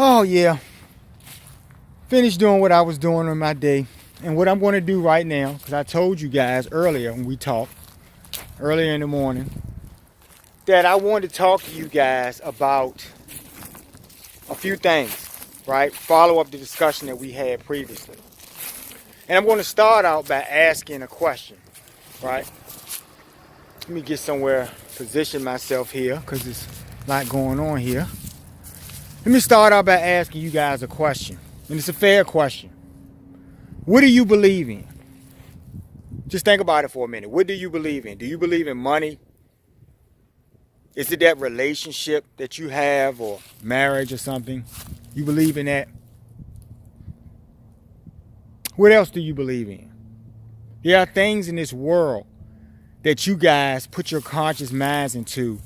Oh yeah, finished doing what I was doing on my day. And what I'm going to do right now, because I told you guys earlier when we talked, earlier in the morning, that I wanted to talk to you guys about a few things, right? Follow up the discussion that we had previously. And I'm going to start out by asking a question, right? Let me get somewhere, position myself here, because there's a lot going on here. Let me start out by asking you guys a question. And it's a fair question. What do you believe in? Just think about it for a minute. What do you believe in? Do you believe in money? Is it that relationship that you have, or marriage or something? You believe in that? What else do you believe in? There are things in this world that you guys put your conscious minds into,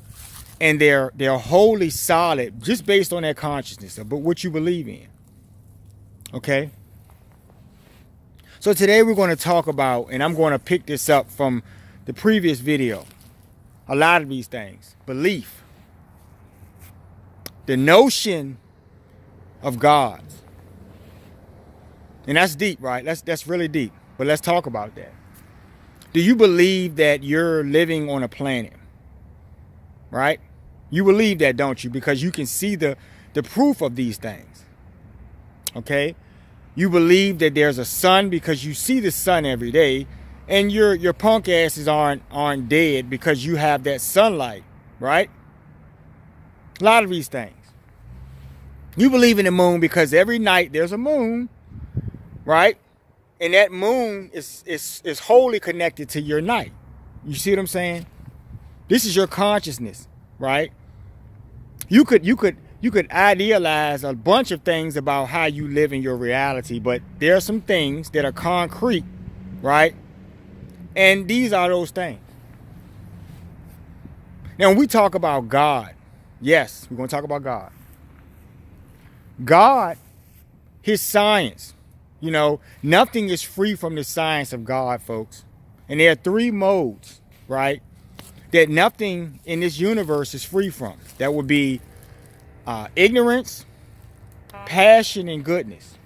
and they're wholly solid just based on that consciousness of what you believe in. Okay? So today we're going to talk about, and I'm going to pick this up from the previous video, a lot of these things. Belief. The notion of God. And that's deep, right? That's really deep. But let's talk about that. Do you believe that you're living on a planet? Right? You believe that, don't you? Because you can see the proof of these things. Okay? You believe that there's a sun because you see the sun every day, and your punk asses aren't dead because you have that sunlight, right? A lot of these things. You believe in the moon because every night there's a moon, right? And that moon is wholly connected to your night. You see what I'm saying? This is your consciousness, right? You could idealize a bunch of things about how you live in your reality, but there are some things that are concrete, right? And these are those things. Now, when we talk about God, yes, we're going to talk about God. God, his science, nothing is free from the science of God, folks. And there are three modes, right, that nothing in this universe is free from. That would be ignorance, passion, and goodness.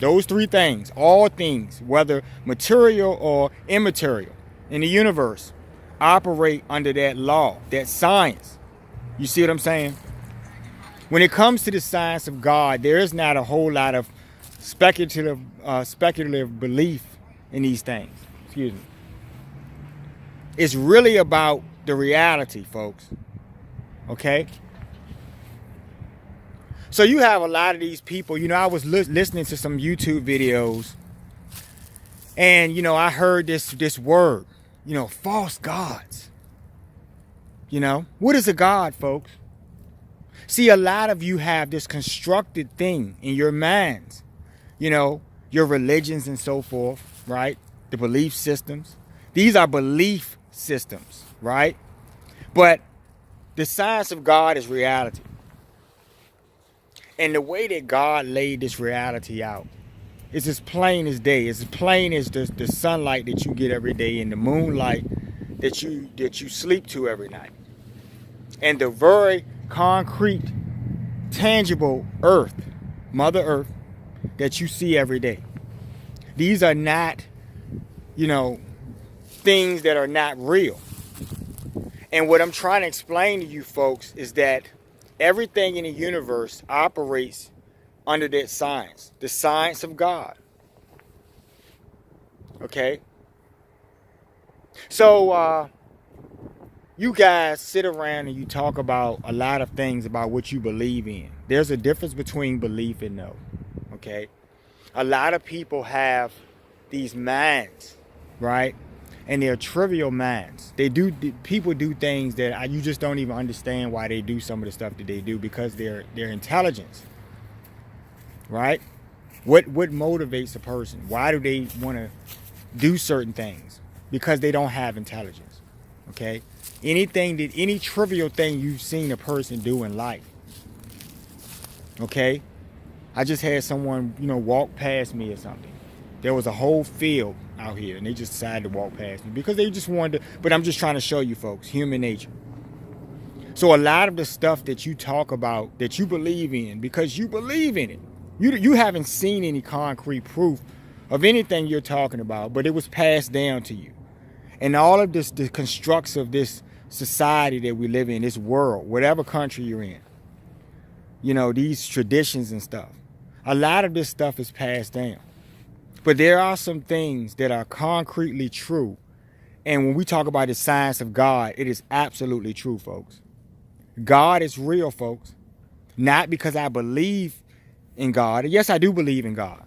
Those three things, all things, whether material or immaterial in the universe, operate under that law, that science. You see what I'm saying? When it comes to the science of God, there is not a whole lot of speculative belief in these things. Excuse me. It's really about the reality, folks. Okay? So you have a lot of these people. I was listening to some YouTube videos, and I heard this word, false gods. What is a god, folks? See, a lot of you have this constructed thing in your minds, your religions and so forth, right? The belief systems. These are belief systems, right? But the science of God is reality. And the way that God laid this reality out is as plain as day. It's as plain as the sunlight that you get every day and the moonlight that you sleep to every night. And the very concrete, tangible earth, Mother Earth, that you see every day. These are not, things that are not real. And what I'm trying to explain to you folks is that everything in the universe operates under that science, the science of God. Okay? So, you guys sit around and you talk about a lot of things about what you believe in. There's a difference between belief and know. Okay? A lot of people have these minds, right? And they're trivial minds. People do things that you just don't even understand why they do some of the stuff that they do, because their intelligence, right? What motivates a person? Why do they want to do certain things? Because they don't have intelligence. Okay? Any trivial thing you've seen a person do in life. Okay? I just had someone, walk past me or something. There was a whole field out here, and they just decided to walk past me because they just wanted to. But I'm just trying to show you folks, human nature. So a lot of the stuff that you talk about, that you believe in, because you believe in it, you haven't seen any concrete proof of anything you're talking about, but it was passed down to you. And all of this, the constructs of this society that we live in, this world, whatever country you're in, these traditions and stuff, a lot of this stuff is passed down. But there are some things that are concretely true. And when we talk about the science of God, it is absolutely true, folks. God is real, folks. Not because I believe in God. Yes, I do believe in God.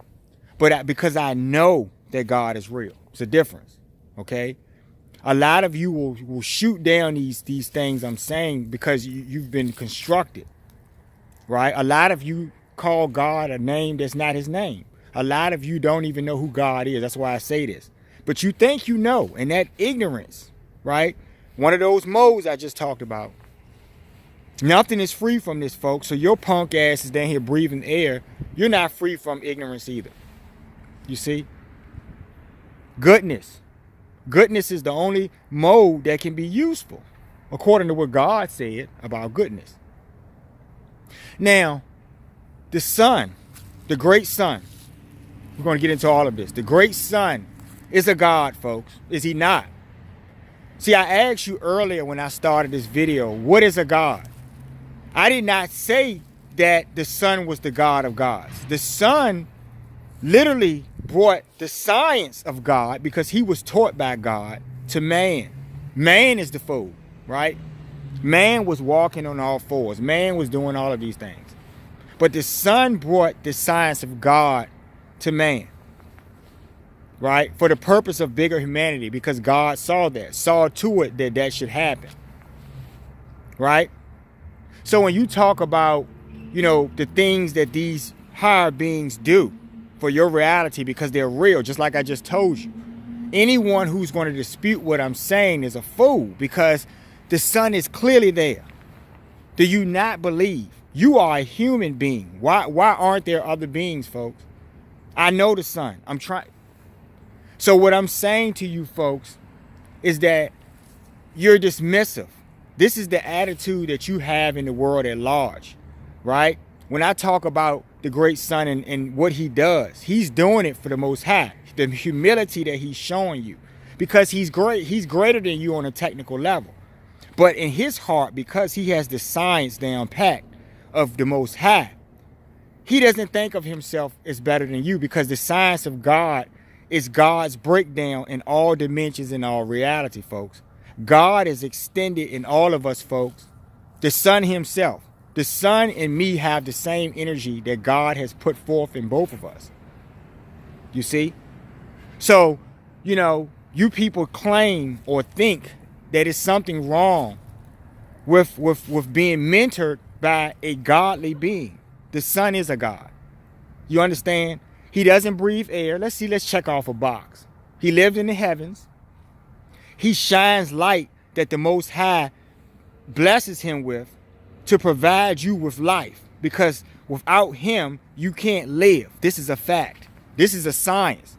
But because I know that God is real. It's a difference, okay? A lot of you will shoot down these things I'm saying because you've been constructed, right? A lot of you call God a name that's not his name. A lot of you don't even know who God is. That's why I say this. But you think you know, and that ignorance, right? One of those modes I just talked about. Nothing is free from this, folks. So your punk ass is down here breathing air. You're not free from ignorance either. You see? Goodness. Goodness is the only mode that can be useful, according to what God said about goodness. Now, the sun, the great sun, we're going to get into all of this. The great sun is a God, folks. Is he not? See, I asked you earlier when I started this video, what is a God? I did not say that the sun was the God of gods. The sun literally brought the science of God, because he was taught by God, to man. Man is the fool, right? Man was walking on all fours. Man was doing all of these things. But the sun brought the science of God to man, right? For the purpose of bigger humanity, because God saw to it that should happen, right? So when you talk about, the things that these higher beings do for your reality, because they're real, just like I just told you, anyone who's going to dispute what I'm saying is a fool, because the sun is clearly there. Do you not believe? You are a human being. Why aren't there other beings, folks? I know the sun. I'm trying. So what I'm saying to you folks is that you're dismissive. This is the attitude that you have in the world at large, right? When I talk about the great sun and what he does, he's doing it for the Most High. The humility that he's showing you, because he's great. He's greater than you on a technical level. But in his heart, because he has the science down packed of the Most High, he doesn't think of himself as better than you, because the science of God is God's breakdown in all dimensions and all reality, folks. God is extended in all of us, folks. The sun himself. The sun and me have the same energy that God has put forth in both of us. You see? So, you people claim or think that it's something wrong with being mentored by a godly being. The sun is a God. You understand? He doesn't breathe air. Let's check off a box. He lived in the heavens. He shines light that the Most High blesses him with to provide you with life, because without him, you can't live. This is a fact. This is a science.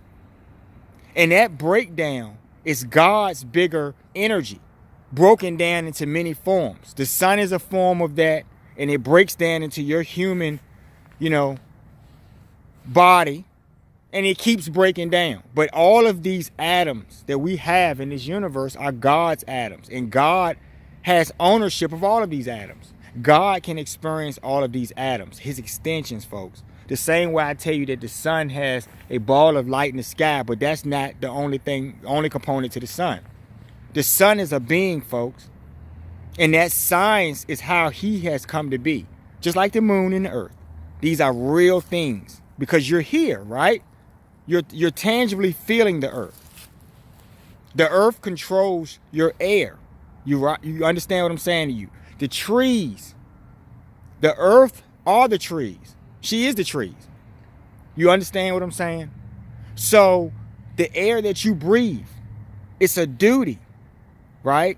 And that breakdown is God's bigger energy, broken down into many forms. The sun is a form of that, and it breaks down into your human, body, and it keeps breaking down. But all of these atoms that we have in this universe are God's atoms, and God has ownership of all of these atoms. God can experience all of these atoms, his extensions, folks. The same way I tell you that the sun has a ball of light in the sky, but that's not the only component to the sun. The sun is a being, folks. And that science is how he has come to be. Just like the moon and the earth. These are real things, because you're here, right? You're tangibly feeling the earth. The earth controls your air. You understand what I'm saying to you? The trees. The earth are the trees. She is the trees. You understand what I'm saying? So the air that you breathe, it's a duty, right?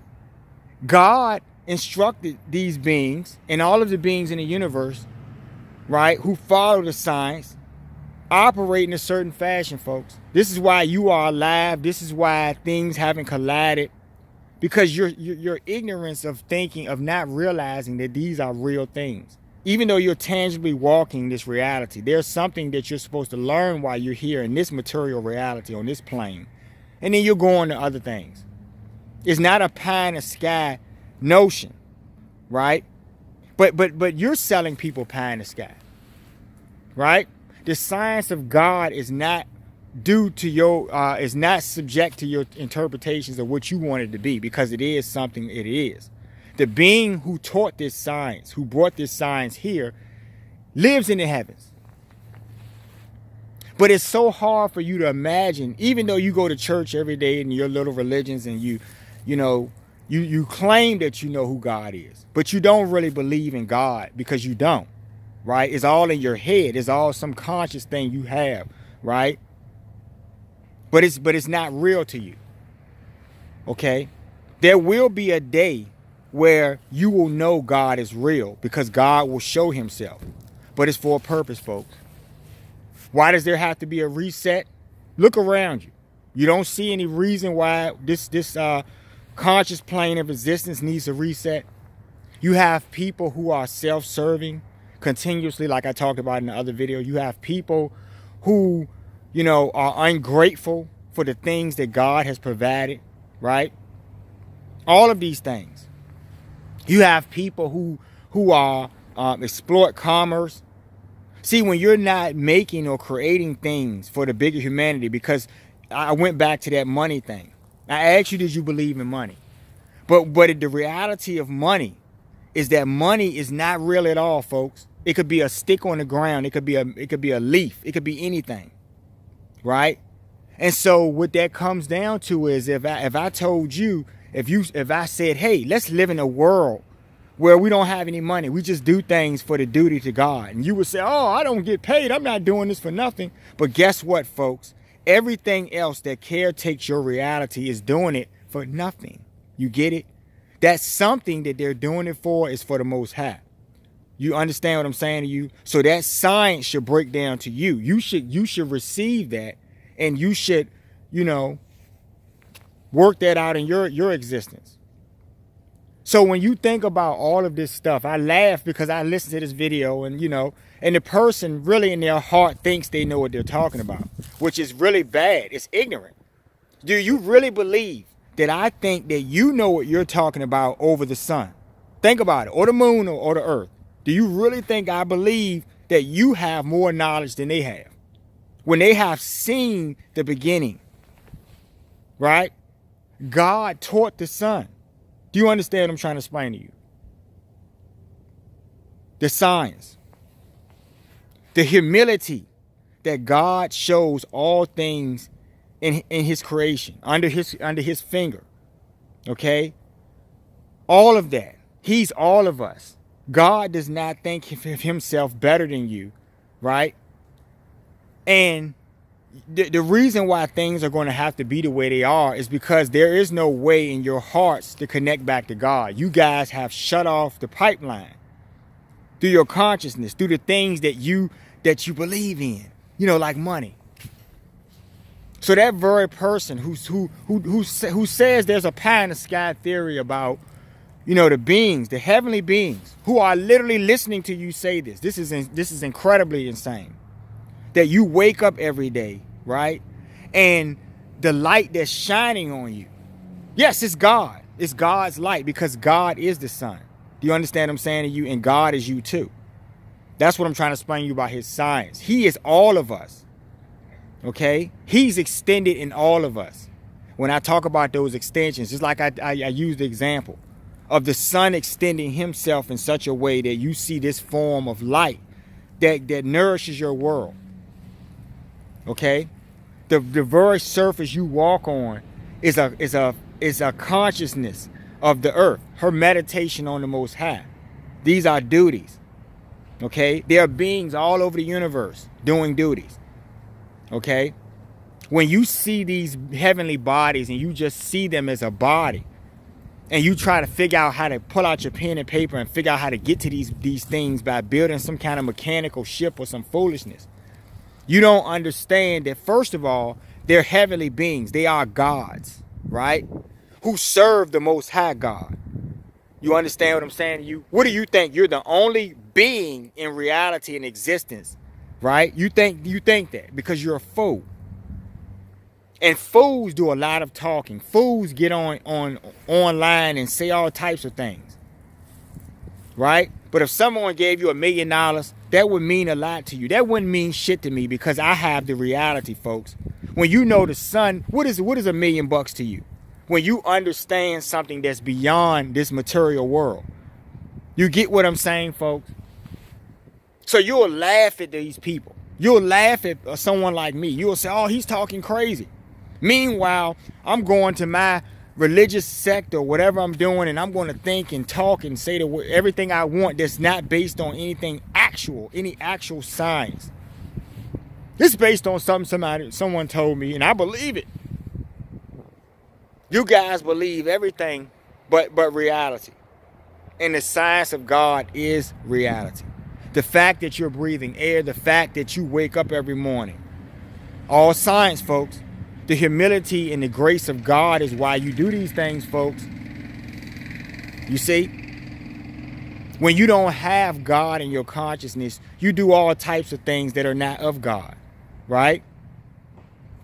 God instructed these beings and all of the beings in the universe, right, who follow the science, operate in a certain fashion, folks. This is why you are alive. This is why things haven't collided because your ignorance of thinking, of not realizing that these are real things. Even though you're tangibly walking this reality, there's something that you're supposed to learn while you're here in this material reality on this plane. And then you'll go on to other things. It's not a pie in the sky notion, right? But you're selling people pie in the sky, right? The science of God is not due to your is not subject to your interpretations of what you want it to be, because it is something it is. The being who taught this science, who brought this science here, lives in the heavens. But it's so hard for you to imagine, even though you go to church every day in your little religions and you claim that you know who God is, but you don't really believe in God because you don't, right? It's all in your head. It's all some conscious thing you have, right? But it's not real to you. Okay? There will be a day where you will know God is real, because God will show himself. But it's for a purpose, folks. Why does there have to be a reset? Look around you. You don't see any reason why this conscious plane of existence needs a reset. You have people who are self-serving continuously, like I talked about in the other video. You have people who, are ungrateful for the things that God has provided, right? All of these things. You have people who are exploit commerce. See, when you're not making or creating things for the bigger humanity, because I went back to that money thing. I asked you, did you believe in money? But the reality of money is that money is not real at all, folks. It could be a stick on the ground. It could be a leaf. It could be anything, right? And so what that comes down to is, if I told you, if I said, hey, let's live in a world where we don't have any money, we just do things for the duty to God, and you would say, oh, I don't get paid, I'm not doing this for nothing. But guess what, folks? Everything else that caretakes your reality is doing it for nothing. You get it? That something that they're doing it for is for the Most High. You understand what I'm saying to you? So that science should break down to you. You should receive that, and you should, work that out in your existence. So when you think about all of this stuff, I laugh because I listened to this video, and and the person really in their heart thinks they know what they're talking about, which is really bad. It's ignorant. Do you really believe that I think that you know what you're talking about over the sun? Think about it, or the moon, or the earth. Do you really think I believe that you have more knowledge than they have, when they have seen the beginning, right? God taught the sun. Do you understand what I'm trying to explain to you? The science, the humility that God shows all things in his creation, under his finger. Okay? All of that. He's all of us. God does not think of himself better than you, right? And the reason why things are going to have to be the way they are is because there is no way in your hearts to connect back to God. You guys have shut off the pipeline through your consciousness, through the things that you believe in, like money. So that very person who says there's a pie in the sky theory about, the beings, the heavenly beings, who are literally listening to you say this. This is incredibly insane. That you wake up every day, right? And the light that's shining on you. Yes, it's God. It's God's light, because God is the sun. Do you understand what I'm saying to you? And God is you too. That's what I'm trying to explain to you about his science. He is all of us. Okay? He's extended in all of us. When I talk about those extensions, just like I use the example of the sun extending himself in such a way that you see this form of light that nourishes your world. Okay, the very surface you walk on is a consciousness of the earth, her meditation on the Most High. These are duties. Okay, there are beings all over the universe doing duties. Okay, when you see these heavenly bodies and you just see them as a body, and you try to figure out how to pull out your pen and paper and figure out how to get to these things by building some kind of mechanical ship or some foolishness, you don't understand that, first of all, they're heavenly beings. They are gods, right? who serve the Most High God. You understand what I'm saying to you? What do you think? You're the only being in reality and existence, right? You think that because you're a fool. And fools do a lot of talking. Fools get on online and say all types of things, right? But if someone gave you $1 million, that would mean a lot to you. That wouldn't mean shit to me because I have the reality, folks. When you know the sun, what is $1 million to you? When you understand something that's beyond this material world. You get what I'm saying, folks? So you'll laugh at these people. You'll laugh at someone like me. You'll say, oh, he's talking crazy. Meanwhile, I'm going to my religious sect or whatever I'm doing, and I'm going to think and talk and say everything I want that's not based on anything actual, any actual science. It's based on something someone told me, and I believe it. You guys believe everything but reality. And the science of God is reality. The fact that you're breathing air, the fact that you wake up every morning. All science, folks. The humility and the grace of God is why you do these things, folks. You see? When you don't have God in your consciousness, you do all types of things that are not of God, right?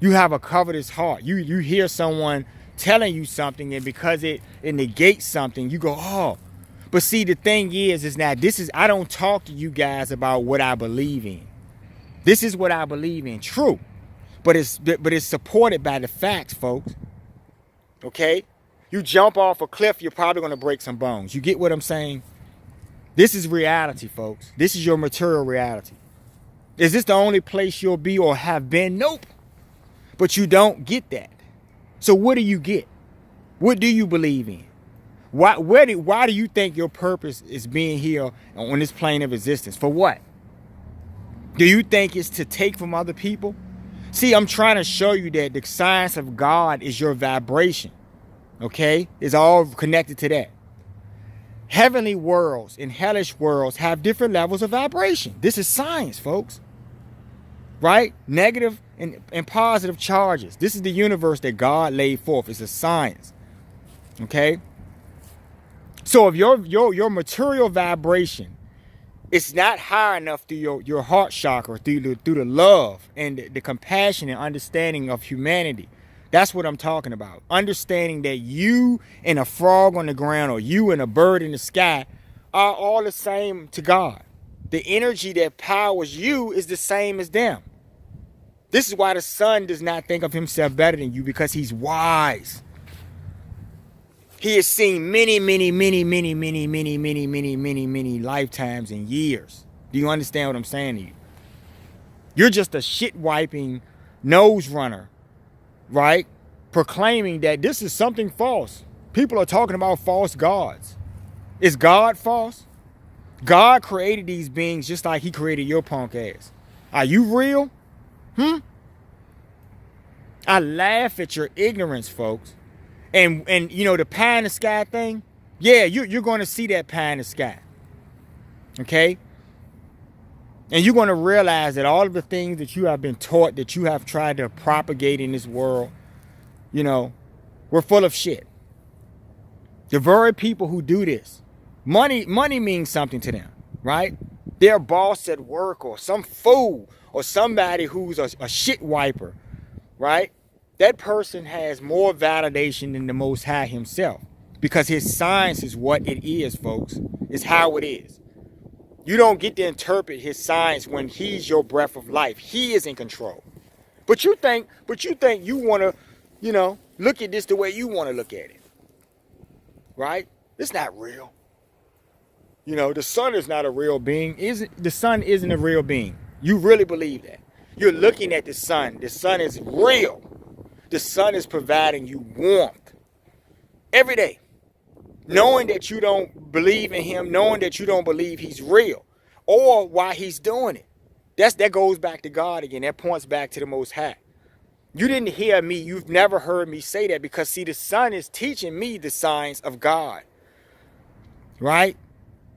You have a covetous heart. You hear someone telling you something, and because it negates something, you go, oh. But see, the thing is that I don't talk to you guys about what I believe in. This is what I believe in, true. But it's supported by the facts, folks. Okay? You jump off a cliff, you're probably going to break some bones. You get what I'm saying? This is reality, folks. This is your material reality. Is this the only place you'll be or have been? Nope. But you don't get that. So what do you get? What do you believe in? Why do you think your purpose is being here on this plane of existence? For what? Do you think it's to take from other people? See, I'm trying to show you that the science of God is your vibration. Okay? It's all connected to that. Heavenly worlds and hellish worlds have different levels of vibration. This is science, folks. Right? Negative and positive charges. This is the universe that God laid forth. It's a science. Okay? So if your material vibration is not high enough through your heart chakra, through the love and the compassion and understanding of humanity, that's what I'm talking about. Understanding that you and a frog on the ground or you and a bird in the sky are all the same to God. The energy that powers you is the same as them. This is why the sun does not think of himself better than you, because he's wise. He has seen many lifetimes and years. Do you understand what I'm saying to you? You're just a shit wiping nose runner, right? Proclaiming that this is something false. People are talking about false gods. Is God false? God created these beings just like he created your punk ass. Are you real? I laugh at your ignorance, folks. And you know the pie in the sky thing? Yeah, you're going to see that pie in the sky. Okay? And you're going to realize that all of the things that you have been taught, that you have tried to propagate in this world, you know, we're full of shit. The very people who do this, money means something to them, right? Their boss at work or some fool or somebody who's a shit wiper, right? That person has more validation than the Most High himself, because his science is what it is, folks. It's how it is. You don't get to interpret his science when he's your breath of life. He is in control. But you think you want to, you know, look at this the way you want to look at it. Right? It's not real. You know, the sun is not a real being. The sun isn't a real being. You really believe that. You're looking at the sun. The sun is real. The sun is providing you warmth every day. Knowing that you don't believe in him, knowing that you don't believe he's real, or why he's doing it. That goes back to God again. That points back to the Most High. You didn't hear me. You've never heard me say that, because, see, the sun is teaching me the science of God. Right?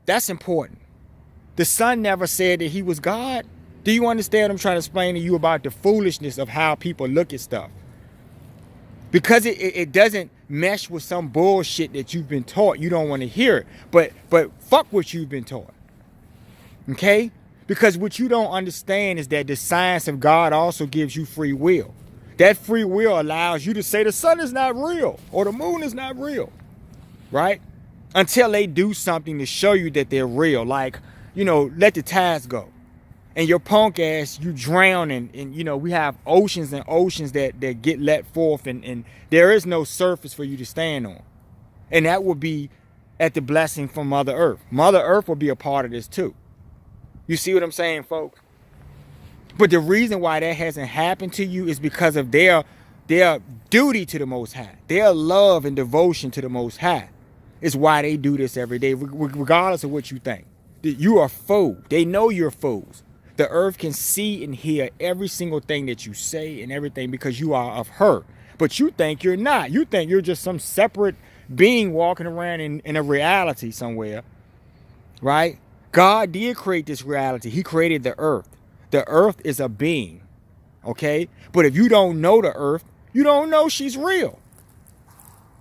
That's important. The sun never said that he was God. Do you understand what I'm trying to explain to you about the foolishness of how people look at stuff? Because it doesn't mesh with some bullshit that you've been taught. You don't want to hear it. But fuck what you've been taught. Okay? Because what you don't understand is that the science of God also gives you free will. That free will allows you to say the sun is not real or the moon is not real. Right? Until they do something to show you that they're real. Like, let the tides go. And your punk ass, you drown and we have oceans and oceans that get let forth and there is no surface for you to stand on. And that will be at the blessing from Mother Earth. Mother Earth will be a part of this too. You see what I'm saying, folks? But the reason why that hasn't happened to you is because of their duty to the Most High. Their love and devotion to the Most High is why they do this every day, regardless of what you think. You are fool. They know you're fools. The earth can see and hear every single thing that you say and everything because you are of her. But you think you're not. You think you're just some separate being walking around in a reality somewhere, right? God did create this reality. He created the earth. The earth is a being, okay? But if you don't know the earth, you don't know she's real.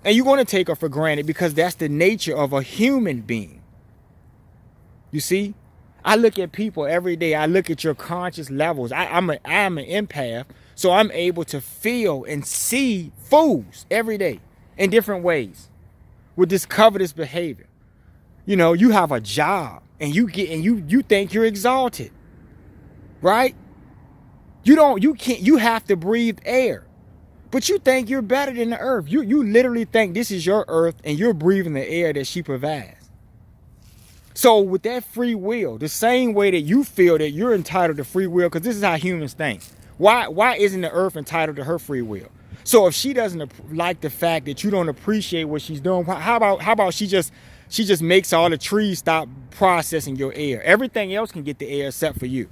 And you're going to take her for granted because that's the nature of a human being. You see? I look at people every day. I look at your conscious levels. I'm an empath, so I'm able to feel and see fools every day in different ways with this covetous behavior. You have a job and you think you're exalted, right? You have to breathe air, but you think you're better than the earth. You literally think this is your earth and you're breathing the air that she provides. So with that free will, the same way that you feel that you're entitled to free will, because this is how humans think. Why isn't the earth entitled to her free will? So if she doesn't like the fact that you don't appreciate what she's doing, how about she just makes all the trees stop processing your air? Everything else can get the air except for you.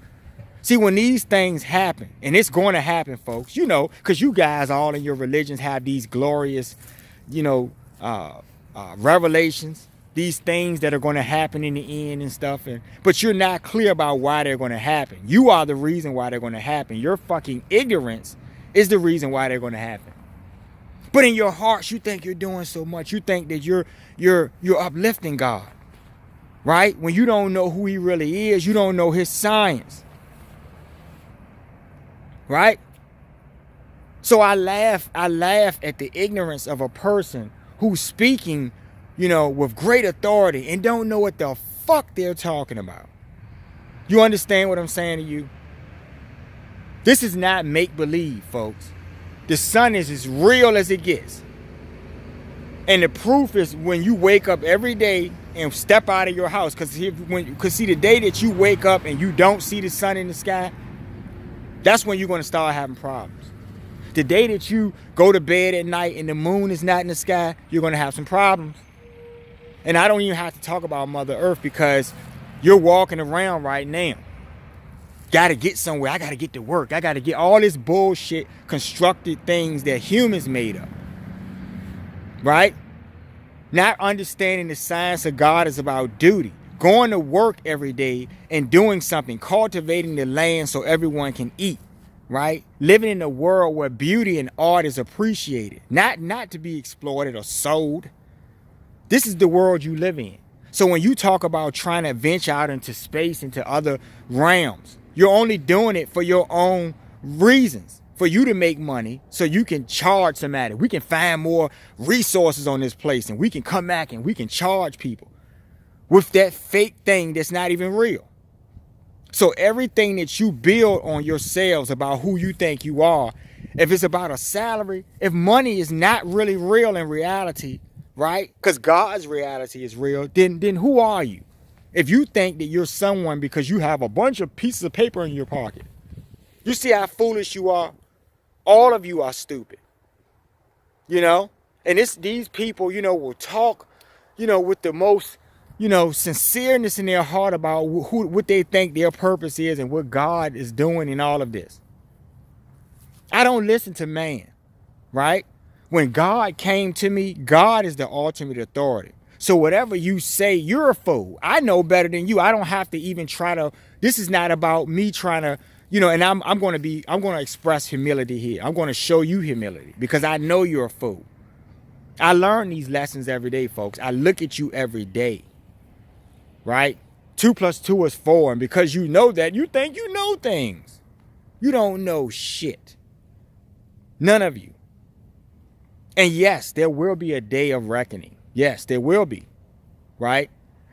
See, when these things happen, and it's going to happen, folks, because you guys all in your religions have these glorious, revelations. These things that are going to happen in the end and stuff, but you're not clear about why they're going to happen. You are the reason why they're going to happen. Your fucking ignorance is the reason why they're going to happen. But in your hearts, you think you're doing so much. You think that you're uplifting God, right? When you don't know who He really is, you don't know His science, right? So I laugh at the ignorance of a person who's speaking with great authority and don't know what the fuck they're talking about. You understand what I'm saying to you? This is not make-believe, folks. The sun is as real as it gets. And the proof is when you wake up every day and step out of your house. Because see, the day that you wake up and you don't see the sun in the sky, that's when you're going to start having problems. The day that you go to bed at night and the moon is not in the sky, you're going to have some problems. And I don't even have to talk about Mother Earth because you're walking around right now. Got to get somewhere. I got to get to work. I got to get all this bullshit constructed things that humans made up. Right? Not understanding the science of God is about duty. Going to work every day and doing something. Cultivating the land so everyone can eat. Right? Living in a world where beauty and art is appreciated. Not to be exploited or sold. This is the world you live in. So when you talk about trying to venture out into space, into other realms, you're only doing it for your own reasons. For you to make money so you can charge somebody. We can find more resources on this place and we can come back and we can charge people with that fake thing that's not even real. So everything that you build on yourselves about who you think you are, if it's about a salary, if money is not really real in reality, right? Because God's reality is real. Then who are you? If you think that you're someone because you have a bunch of pieces of paper in your pocket. You see how foolish you are? All of you are stupid. And these people, will talk, with the most, sincereness in their heart about what they think their purpose is and what God is doing in all of this. I don't listen to man, right? When God came to me, God is the ultimate authority. So whatever you say, you're a fool. I know better than you. I don't have to even try to. This is not about me trying to, and I'm going to express humility here. I'm going to show you humility because I know you're a fool. I learn these lessons every day, folks. I look at you every day, right? 2 + 2 is 4. And because you know that, you think you know things. You don't know shit. None of you. And yes, there will be a day of reckoning. Yes, there will be, right?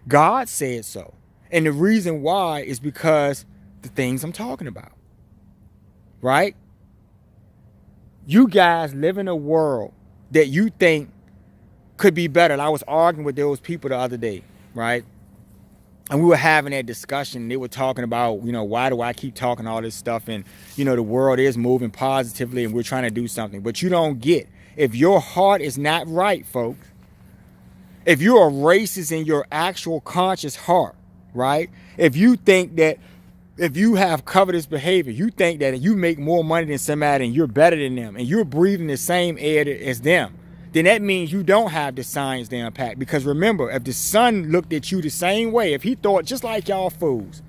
God said so. And the reason why is because the things I'm talking about, right? You guys live in a world that you think could be better. And I was arguing with those people the other day, right? And we were having that discussion. They were talking about, why do I keep talking all this stuff? And, the world is moving positively and we're trying to do something. But you don't get, if your heart is not right, folks, if you're a racist in your actual conscious heart, right? If you think that if you have covetous behavior, you think that you make more money than somebody and you're better than them and you're breathing the same air as them, then that means you don't have the science to unpack. Because remember, if the sun looked at you the same way, if he thought just like y'all fools,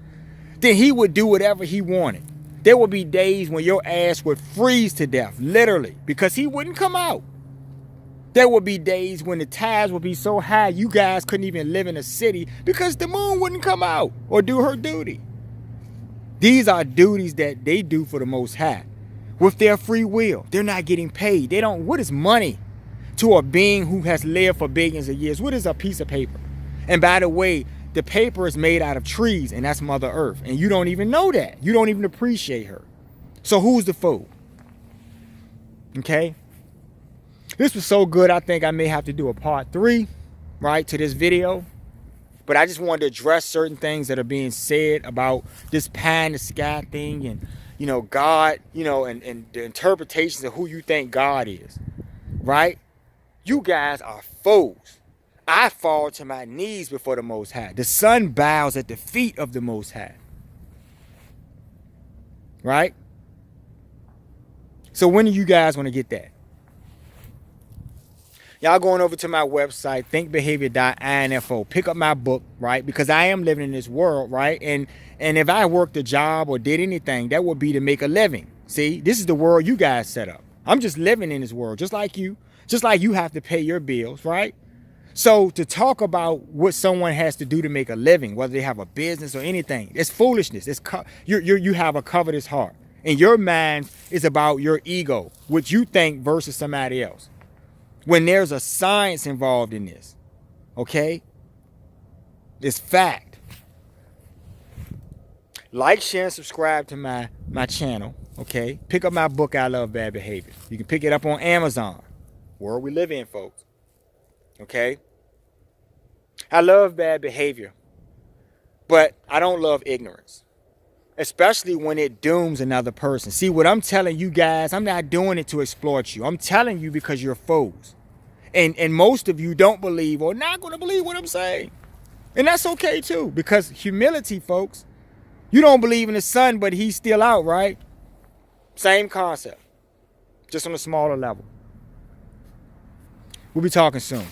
then he would do whatever he wanted. There would be days when your ass would freeze to death, literally, because he wouldn't come out. There would be days when the tides would be so high you guys couldn't even live in a city because the moon wouldn't come out or do her duty. These are duties that they do for the Most High with their free will. They're not getting paid. What is money to a being who has lived for billions of years? What is a piece of paper? And by the way, the paper is made out of trees, and that's Mother Earth. And you don't even know that. You don't even appreciate her. So who's the fool? Okay? This was so good, I think I may have to do a part 3, right, to this video. But I just wanted to address certain things that are being said about this pie in the sky thing and, God, and the interpretations of who you think God is, right? You guys are fools. I fall to my knees before the Most High. The sun bows at the feet of the Most High. Right? So when do you guys want to get that? Y'all going over to my website, thinkbehavior.info. Pick up my book, right? Because I am living in this world, right? And if I worked a job or did anything, that would be to make a living. See, this is the world you guys set up. I'm just living in this world, just like you. Just like you have to pay your bills, right? So to talk about what someone has to do to make a living, whether they have a business or anything, it's foolishness. You have a covetous heart. And your mind is about your ego, what you think versus somebody else. When there's a science involved in this, okay? It's fact. Like, share, and subscribe to my channel, okay? Pick up my book, I Love Bad Behavior. You can pick it up on Amazon. World we live in, folks. Okay? I love bad behavior, but I don't love ignorance, especially when it dooms another person. See, what I'm telling you guys, I'm not doing it to exploit you. I'm telling you because you're fools. And most of you don't believe or not going to believe what I'm saying. And that's okay too, because humility, folks, you don't believe in the sun, but he's still out, right? Same concept, just on a smaller level. We'll be talking soon.